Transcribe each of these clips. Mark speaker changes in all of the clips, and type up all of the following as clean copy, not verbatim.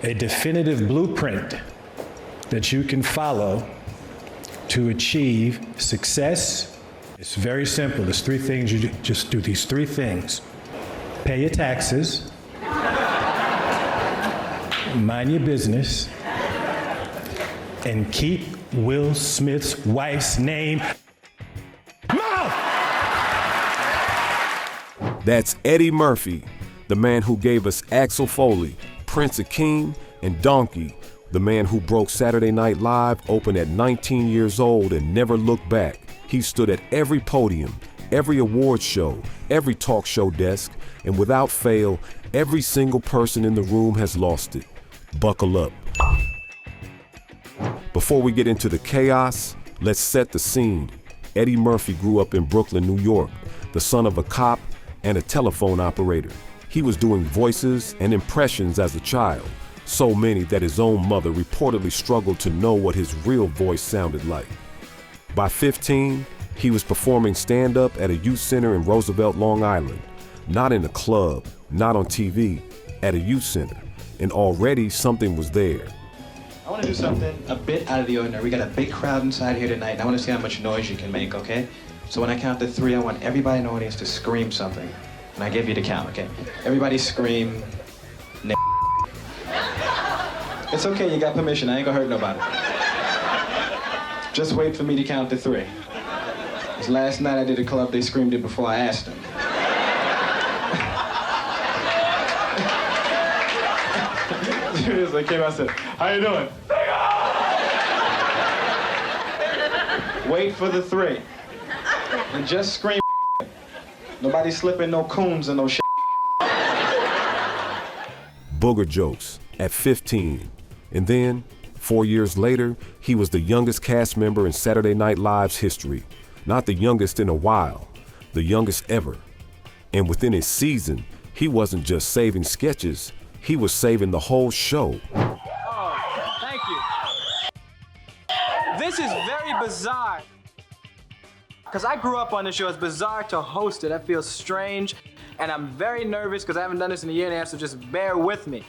Speaker 1: a definitive blueprint that you can follow to achieve success. It's very simple. There's three things. You just do these three things. Pay your taxes, mind your business, and keep Will Smith's wife's name mouth!
Speaker 2: That's Eddie Murphy, the man who gave us Axel Foley, Prince Akeem, and Donkey, the man who broke Saturday Night Live open at 19 years old and never looked back. He stood at every podium, every award show, every talk show desk, and without fail, every single person in the room has lost it. Buckle up. Before we get into the chaos, let's set the scene. Eddie Murphy grew up in Brooklyn, New York, the son of a cop and a telephone operator. He was doing voices and impressions as a child, so many that his own mother reportedly struggled to know what his real voice sounded like. By 15, he was performing stand-up at a youth center in Roosevelt, Long Island. Not in a club, not on TV, at a youth center. And already something was there.
Speaker 3: I want to do something a bit out of the ordinary. We got a big crowd inside here tonight, and I want to see how much noise you can make, okay? So when I count to 3, I want everybody in the audience to scream something. And I give you the count, okay? Everybody scream, n***. It's okay, you got permission. I ain't gonna hurt nobody. Just wait for me to count to 3. 'Cause last night I did a club, they screamed it before I asked them. Seriously, I came out and said, how you doing? Wait for the 3. And just scream. Nobody slipping no coons and no shit.
Speaker 2: Booger jokes at 15. And then, 4 years later, he was the youngest cast member in Saturday Night Live's history. Not the youngest in a while, the youngest ever. And within a season, he wasn't just saving sketches, he was saving the whole show.
Speaker 4: Oh, thank you. This is very bizarre. Because I grew up on the show. It's bizarre to host it. That feels strange. And I'm very nervous because I haven't done this in a year and a half, so just bear with me.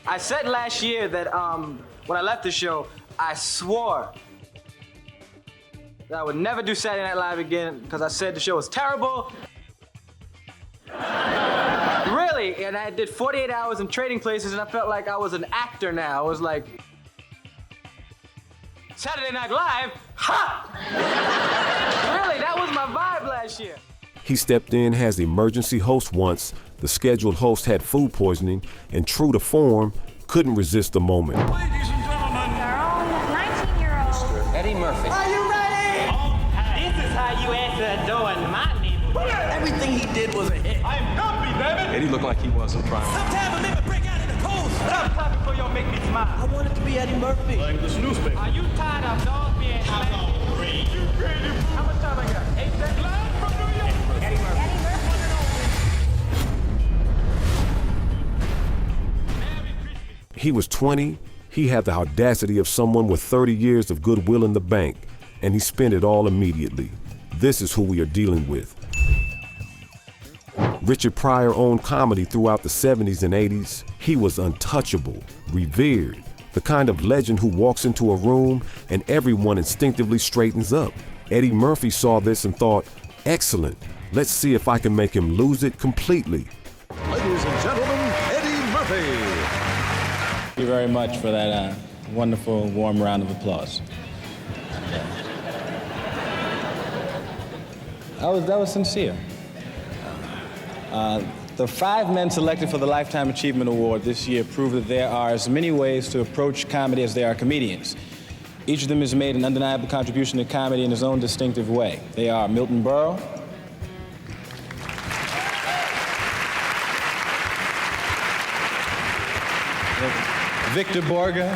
Speaker 4: I said last year that when I left the show, I swore that I would never do Saturday Night Live again because I said the show was terrible. Really, and I did 48 hours in Trading Places and I felt like I was an actor now. I was like, Saturday Night Live? Ha! Really, that was my vibe last year.
Speaker 2: He stepped in as emergency host once. The scheduled host had food poisoning and, true to form, couldn't resist the moment.
Speaker 5: Ladies and gentlemen,
Speaker 6: our own 19-year-old
Speaker 5: Eddie Murphy.
Speaker 7: Are you ready?
Speaker 8: This is how you answer a door in my neighborhood.
Speaker 7: Everything he did was a hit.
Speaker 8: I am Gumby, baby.
Speaker 3: Eddie looked like he wasn't trying.
Speaker 7: Sometimes I make a break out in the coast.
Speaker 8: Stop talking before you make me smile.
Speaker 7: I wanted to be Eddie Murphy.
Speaker 5: like this newspaper.
Speaker 8: Are you tired of dogs being slapped? You crazy fool. How much time I got? 8 seconds? Live from New York. Eddie Murphy.
Speaker 2: He was 20. He had the audacity of someone with 30 years of goodwill in the bank, and he spent it all immediately. This is who we are dealing with. Richard Pryor owned comedy throughout the 70s and 80s. He was untouchable, revered, the kind of legend who walks into a room and everyone instinctively straightens up. Eddie Murphy saw this and thought, excellent, let's see if I can make him lose it completely.
Speaker 9: Ladies and gentlemen, Eddie Murphy.
Speaker 10: Thank you very much for that wonderful, warm round of applause. That was sincere. The 5 men selected for the Lifetime Achievement Award this year prove that there are as many ways to approach comedy as there are comedians. Each of them has made an undeniable contribution to comedy in his own distinctive way. They are Milton Berle, Victor Borge,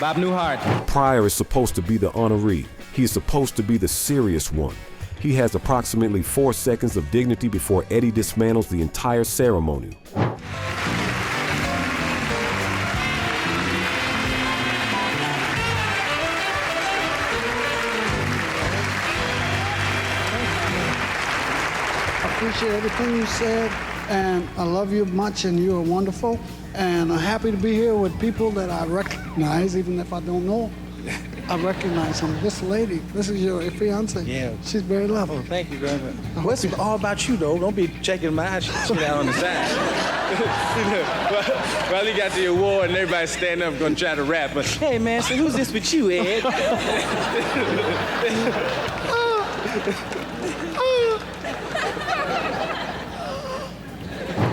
Speaker 10: Bob Newhart.
Speaker 2: Pryor is supposed to be the honoree. He is supposed to be the serious one. He has approximately 4 seconds of dignity before Eddie dismantles the entire ceremony.
Speaker 11: appreciate everything you said, and I love you much, and you are wonderful. And I'm happy to be here with people that I recognize, even if I don't know. I recognize them. This lady, this is your fiancée.
Speaker 10: Yeah.
Speaker 11: She's very lovely.
Speaker 10: Oh, thank you very much. What's all about you, though? Don't be checking my eyes shit out on the side. Well, he got the award and everybody's standing up going to try to rap. But, hey, man, so who's this with you, Ed?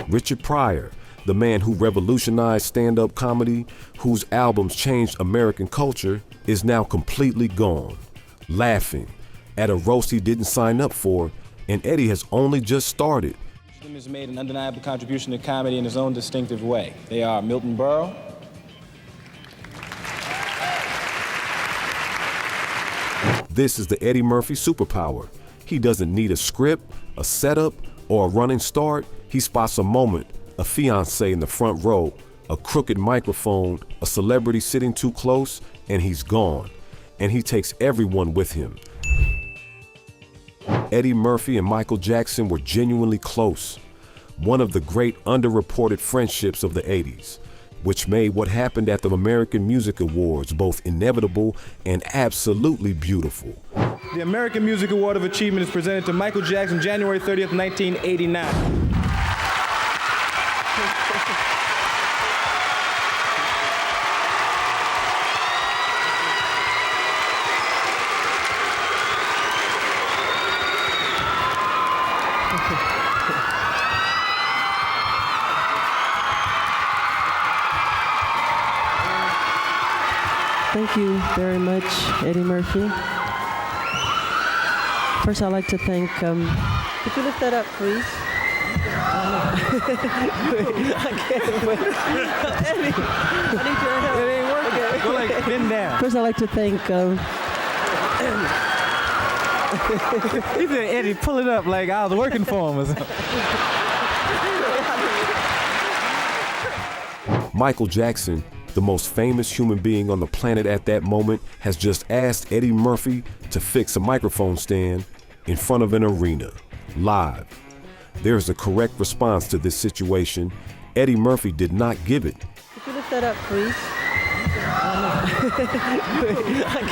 Speaker 2: Richard Pryor, the man who revolutionized stand-up comedy, whose albums changed American culture, is now completely gone, laughing at a roast he didn't sign up for, and Eddie has only just started.
Speaker 10: Each of them has made an undeniable contribution to comedy in his own distinctive way. They are Milton Berle,
Speaker 2: This is the Eddie Murphy Superpower. He doesn't need a script, a setup, or a running start. He spots a moment, a fiancé in the front row, a crooked microphone, a celebrity sitting too close, and he's gone. And he takes everyone with him. Eddie Murphy and Michael Jackson were genuinely close. One of the great underreported friendships of the 80s, which made what happened at the American Music Awards both inevitable and absolutely beautiful.
Speaker 10: The American Music Award of Achievement is presented to Michael Jackson January 30th, 1989.
Speaker 12: Thank you very much, Eddie Murphy. First, I'd like to thank, could you lift that up, please? I can't wait. Eddie, I need your help.
Speaker 10: It ain't working. Okay. Go like bend down.
Speaker 12: First, I'd like to thank,
Speaker 10: He said, Eddie, pull it up like I was working for him or something.
Speaker 2: Michael Jackson, the most famous human being on the planet at that moment, has just asked Eddie Murphy to fix a microphone stand in front of an arena, live. There's a correct response to this situation. Eddie Murphy did not give it.
Speaker 12: Could you lift that up, please? I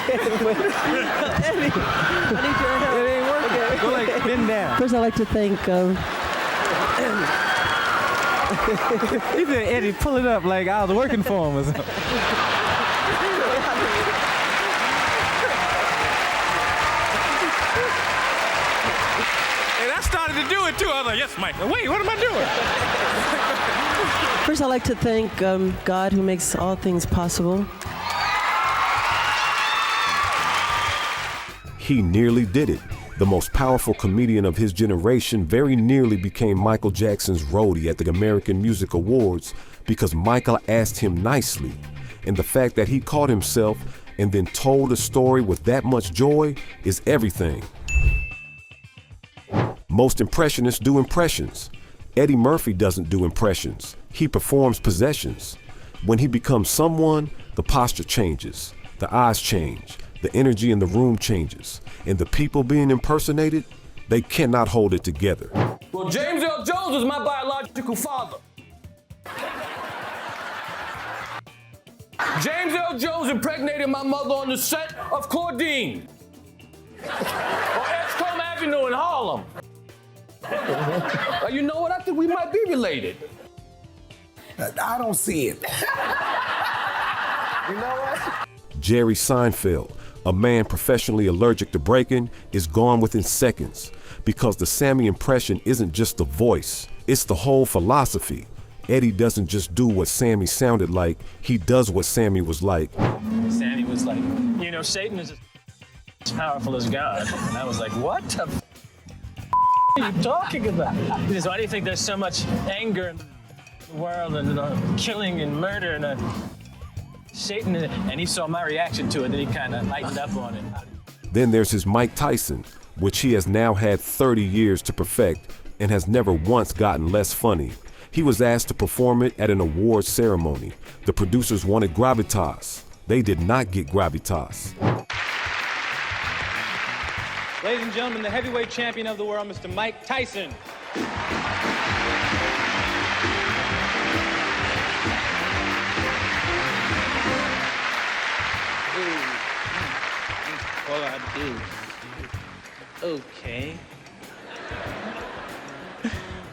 Speaker 12: can't wait. Eddie, I need your help.
Speaker 10: It ain't working. Okay. Go like bend down.
Speaker 12: First, I'd like to thank,
Speaker 10: He said, Eddie, pull it up like I was working for him or something. And I started to do it too. I was like, yes, Mike. Wait, what am I doing?
Speaker 12: First, I'd like to thank God, who makes all things possible.
Speaker 2: He nearly did it. The most powerful comedian of his generation very nearly became Michael Jackson's roadie at the American Music Awards because Michael asked him nicely. And the fact that he caught himself and then told a story with that much joy is everything. Most impressionists do impressions. Eddie Murphy doesn't do impressions. He performs possessions. When he becomes someone, the posture changes, the eyes change, the energy in the room changes, and the people being impersonated, they cannot hold it together.
Speaker 8: Well, James L. Jones was my biological father. James L. Jones impregnated my mother on the set of Claudine. On Edgecombe Avenue in Harlem. You know what? I think we might be related.
Speaker 7: I don't see it.
Speaker 8: You know what?
Speaker 2: Jerry Seinfeld, a man professionally allergic to breaking, is gone within seconds because the Sammy impression isn't just the voice, it's the whole philosophy. Eddie doesn't just do what Sammy sounded like, he does what Sammy was like.
Speaker 13: Sammy was like, you know, Satan is as powerful as God. And I was like, what the f are you talking about? He says, why do you think there's so much anger in the world and killing and murder and Satan? And he saw my reaction to it, then he kind of lightened up on it.
Speaker 2: Then there's his Mike Tyson, which he has now had 30 years to perfect and has never once gotten less funny. He was asked to perform it at an awards ceremony. The producers wanted gravitas. They did not get gravitas.
Speaker 10: Ladies and gentlemen, the heavyweight champion of the world, Mr. Mike Tyson.
Speaker 14: All I do. Okay.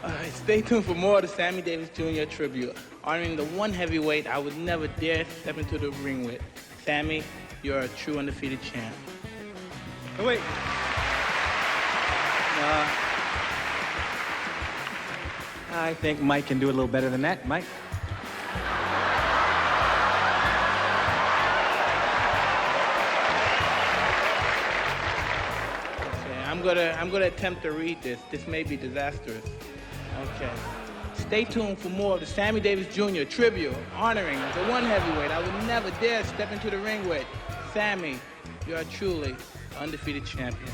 Speaker 14: All right, stay tuned for more of the Sammy Davis Jr. tribute, honoring the one heavyweight I would never dare step into the ring with. Sammy, you're a true undefeated champ.
Speaker 10: Oh, wait. I think Mike can do a little better than that. Mike?
Speaker 14: I'm gonna attempt to read this. This may be disastrous. Okay. Stay tuned for more of the Sammy Davis Jr. tribute, honoring the one heavyweight I would never dare step into the ring with. Sammy, you are truly undefeated champion.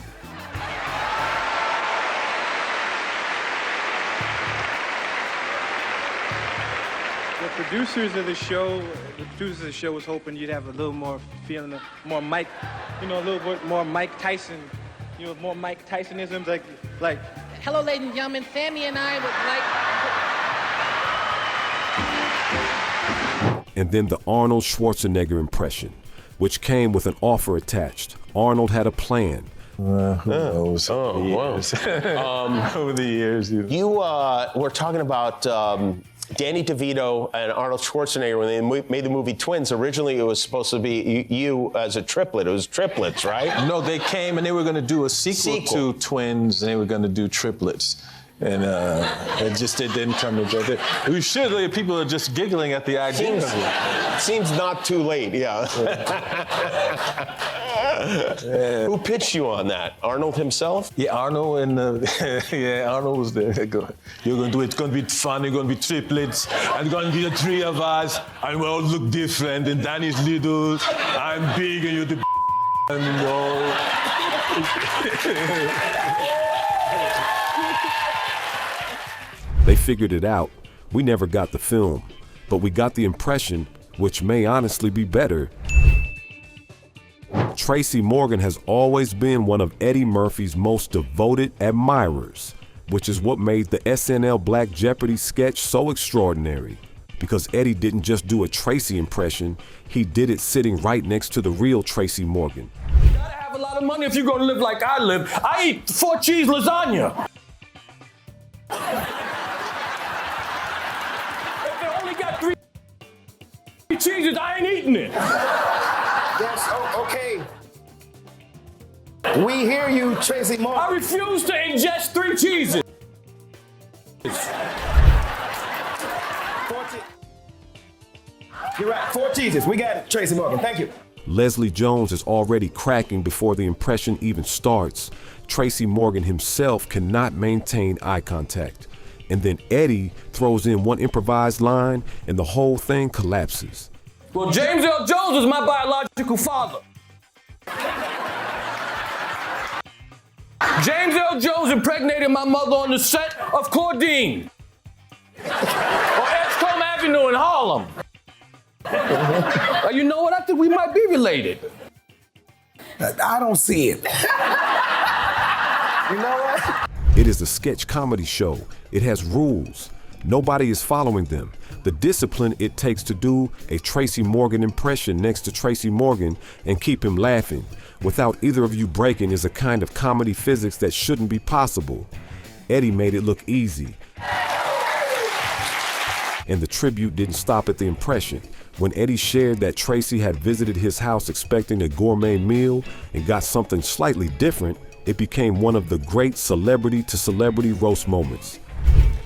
Speaker 10: The producers of the show was hoping you'd have a little more feeling of more Mike, a little bit more Mike Tyson, more Mike Tysonisms, like.
Speaker 14: Hello, ladies and gentlemen. Sammy and I would like.
Speaker 2: And then the Arnold Schwarzenegger impression, which came with an offer attached. Arnold had a plan.
Speaker 15: Who knows? Over the years.
Speaker 16: You were talking about Danny DeVito and Arnold Schwarzenegger when they made the movie Twins. Originally, it was supposed to be you as a triplet. It was Triplets, right?
Speaker 15: No, they came and they were going to do a sequel to Twins, and they were going to do Triplets. And it didn't come together. We should. People are just giggling at the idea.
Speaker 16: Seems not too late, yeah. Who pitched you on that? Arnold himself?
Speaker 15: Yeah, Arnold and Arnold was there. You're going to do it. It's going to be fun. You're going to be triplets. And it's going to be the three of us. And we all look different. And Danny's little. I'm big, and you're the
Speaker 2: They figured it out. We never got the film, but we got the impression, which may honestly be better. Tracy Morgan has always been one of Eddie Murphy's most devoted admirers, which is what made the SNL Black Jeopardy sketch so extraordinary. Because Eddie didn't just do a Tracy impression, he did it sitting right next to the real Tracy Morgan.
Speaker 8: You gotta have a lot of money if you're gonna live like I live. I eat 4-cheese lasagna. If they only got 3 cheeses, I ain't eating it.
Speaker 7: Yes, okay. We hear you, Tracy Morgan.
Speaker 8: I refuse to ingest 3 cheeses.
Speaker 7: You're right, 4 cheeses. We got it, Tracy Morgan. Thank you.
Speaker 2: Leslie Jones is already cracking before the impression even starts. Tracy Morgan himself cannot maintain eye contact. And then Eddie throws in one improvised line and the whole thing collapses.
Speaker 8: Well, James L. Jones is my biological father. James L. Jones impregnated my mother on the set of Claudine. On Edgecombe Avenue in Harlem. You know what? I think we might be related.
Speaker 7: I don't see it. You know what?
Speaker 2: It is a sketch comedy show. It has rules. Nobody is following them. The discipline it takes to do a Tracy Morgan impression next to Tracy Morgan and keep him laughing without either of you breaking is a kind of comedy physics that shouldn't be possible. Eddie made it look easy. And the tribute didn't stop at the impression. When Eddie shared that Tracy had visited his house expecting a gourmet meal and got something slightly different, it became one of the great celebrity-to-celebrity roast moments.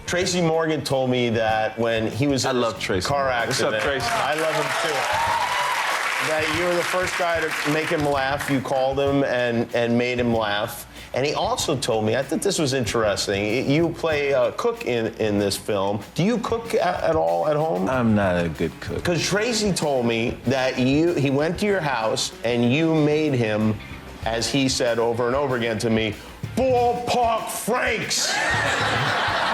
Speaker 16: Tracy Morgan told me that when he was in a car accident.
Speaker 15: What's up, Tracy?
Speaker 16: I love him too. That you were the first guy to make him laugh. You called him and made him laugh. And he also told me, I thought this was interesting, you play a cook in this film. Do you cook at all at home?
Speaker 15: I'm not a good cook.
Speaker 16: Because Tracy told me that he went to your house and you made him, as he said over and over again to me, Ballpark Franks.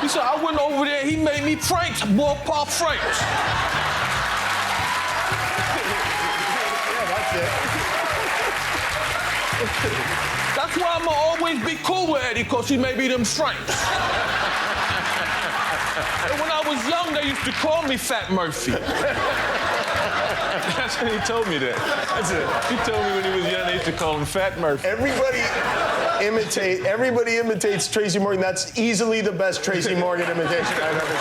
Speaker 8: He said, I went over there, he made me Franks, Ballpark Franks.
Speaker 16: Yeah, that's it.
Speaker 8: That's why I'ma always be cool with Eddie, because he may be them Franks. And when I was young, they used to call me Fat Murphy.
Speaker 15: That's when he told me that. That's it. He told me when he was young, they used to call him Fat Murphy.
Speaker 16: Everybody imitates Tracy Morgan. That's easily the best Tracy Morgan imitation I've ever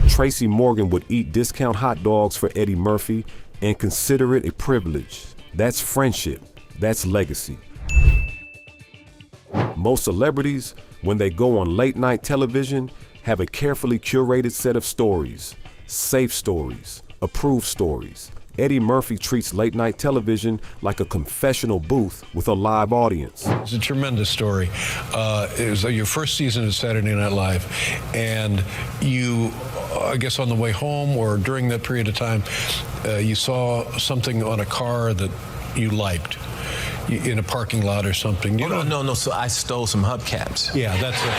Speaker 16: seen.
Speaker 2: Tracy Morgan would eat discount hot dogs for Eddie Murphy and consider it a privilege. That's friendship. That's legacy. Most celebrities, when they go on late night television, have a carefully curated set of stories. Safe stories, approved stories. Eddie Murphy treats late night television like a confessional booth with a live audience.
Speaker 17: It's a tremendous story. It was your first season of Saturday Night Live, and you, I guess on the way home or during that period of time, you saw something on a car that you liked in a parking lot or something.
Speaker 15: No. So I stole some hubcaps.
Speaker 17: Yeah, that's it.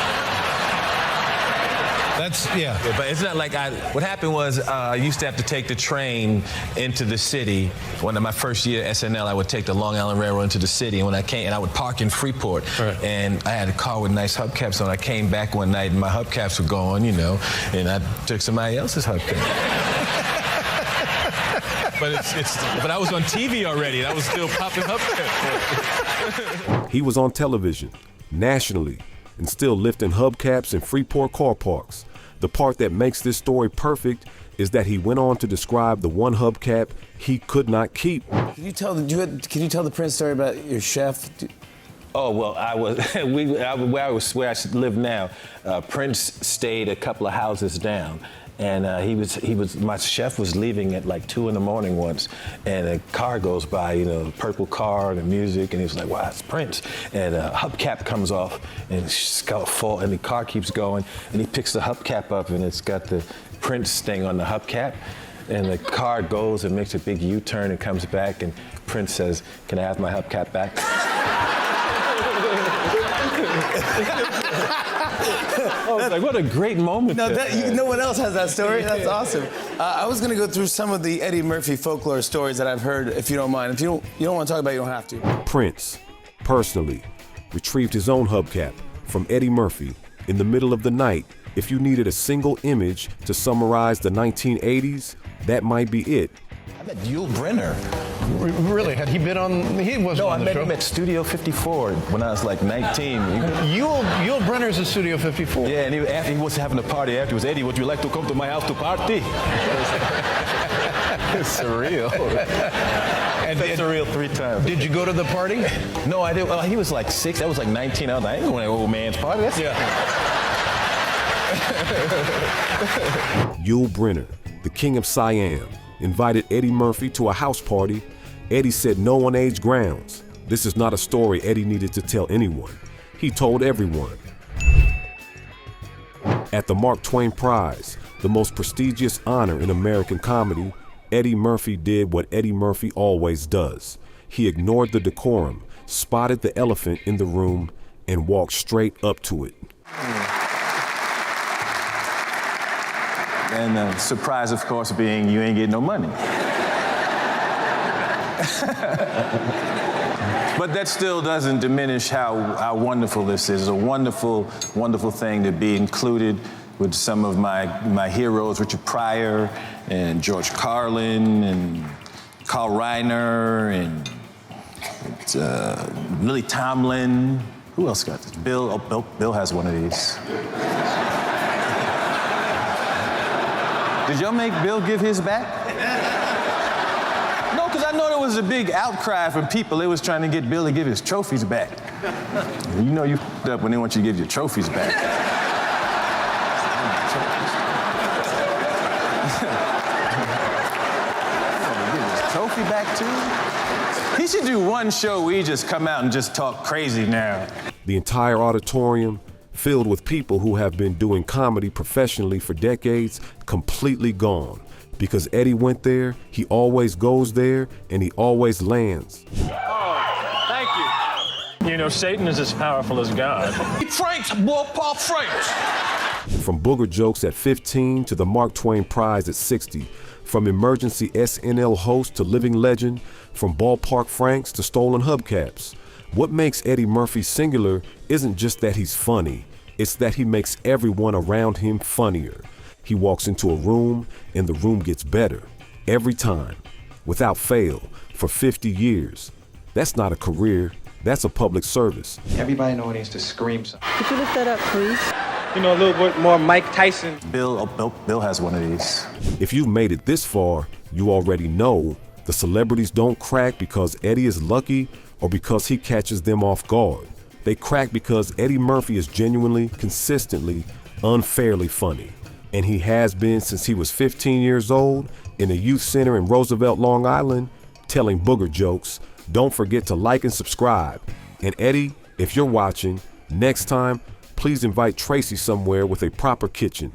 Speaker 17: Yeah.
Speaker 15: But it's not like what happened was I used to have to take the train into the city. One of my first year at SNL, I would take the Long Island Railroad into the city, and when I came, and I would park in Freeport. Right. And I had a car with nice hubcaps on. I came back one night and my hubcaps were gone, and I took somebody else's hubcap. But I was on TV already, and I was still popping hubcaps.
Speaker 2: He was on television, nationally, and still lifting hubcaps in Freeport car parks. The part that makes this story perfect is that he went on to describe the one hubcap he could not keep.
Speaker 10: Can you tell the Prince story about your chef?
Speaker 15: Oh, well, where I live now, Prince stayed a couple of houses down. And my chef was leaving at like 2 in the morning once, and a car goes by, purple car and the music, and he was like, wow, it's Prince. And a hubcap comes off, and it's got a fault, and the car keeps going, and he picks the hubcap up, and it's got the Prince thing on the hubcap, and the car goes and makes a big U-turn and comes back, and Prince says, can I have my hubcap back? I was like, what a great moment.
Speaker 10: No, no one else has that story. That's awesome. I was going to go through some of the Eddie Murphy folklore stories that I've heard, if you don't mind. If you don't want to talk about it, you don't have to.
Speaker 2: Prince, personally, retrieved his own hubcap from Eddie Murphy in the middle of the night. If you needed a single image to summarize the 1980s, that might be it.
Speaker 15: I met Yul Brynner.
Speaker 17: Really? Had he been on? He wasn't
Speaker 15: No,
Speaker 17: on the
Speaker 15: I met
Speaker 17: show.
Speaker 15: him at Studio 54 when I was like 19.
Speaker 17: Yul Brynner's at Studio 54.
Speaker 15: Yeah, and after he was having a party afterwards. Eddie, would you like to come to my house to party? It's surreal.
Speaker 17: And
Speaker 15: it's surreal 3 times.
Speaker 17: Did you go to the party?
Speaker 15: No, I didn't. Well, he was like 6. I was like 19. I was like, I ain't going to an old man's party.
Speaker 2: Yul Brynner, the king of Siam, invited Eddie Murphy to a house party. Eddie said no on age grounds. This is not a story Eddie needed to tell anyone. He told everyone. At the Mark Twain Prize, the most prestigious honor in American comedy, Eddie Murphy did what Eddie Murphy always does. He ignored the decorum, spotted the elephant in the room, and walked straight up to it.
Speaker 15: And the surprise, of course, being you ain't getting no money. But that still doesn't diminish how wonderful this is. It's a wonderful, wonderful thing to be included with some of my heroes, Richard Pryor and George Carlin and Carl Reiner and Lily Tomlin. Who else got this? Bill has one of these. Did y'all make Bill give his back? No, because I know there was a big outcry from people. They was trying to get Bill to give his trophies back. You know you f***ed up when they want you to give your trophies back. Give his trophy back too? He should do one show where he just come out and just talk crazy now.
Speaker 2: The entire auditorium, filled with people who have been doing comedy professionally for decades, completely gone. Because Eddie went there, he always goes there, and he always lands.
Speaker 13: Oh, thank you. Satan is as powerful as God.
Speaker 8: Franks, Ballpark Franks.
Speaker 2: From booger jokes at 15 to the Mark Twain Prize at 60, from emergency SNL host to living legend, from Ballpark Franks to stolen hubcaps. What makes Eddie Murphy singular isn't just that he's funny, it's that he makes everyone around him funnier. He walks into a room and the room gets better every time, without fail, for 50 years. That's not a career, that's a public service.
Speaker 3: Everybody in the audience to scream something.
Speaker 12: Could you lift that up, please?
Speaker 4: You know, a little bit more Mike Tyson.
Speaker 18: Bill has one of these.
Speaker 2: If you've made it this far, you already know the celebrities don't crack because Eddie is lucky or because he catches them off guard. They crack because Eddie Murphy is genuinely, consistently, unfairly funny. And he has been since he was 15 years old in a youth center in Roosevelt, Long Island, telling booger jokes. Don't forget to like and subscribe. And Eddie, if you're watching, next time, please invite Tracy somewhere with a proper kitchen.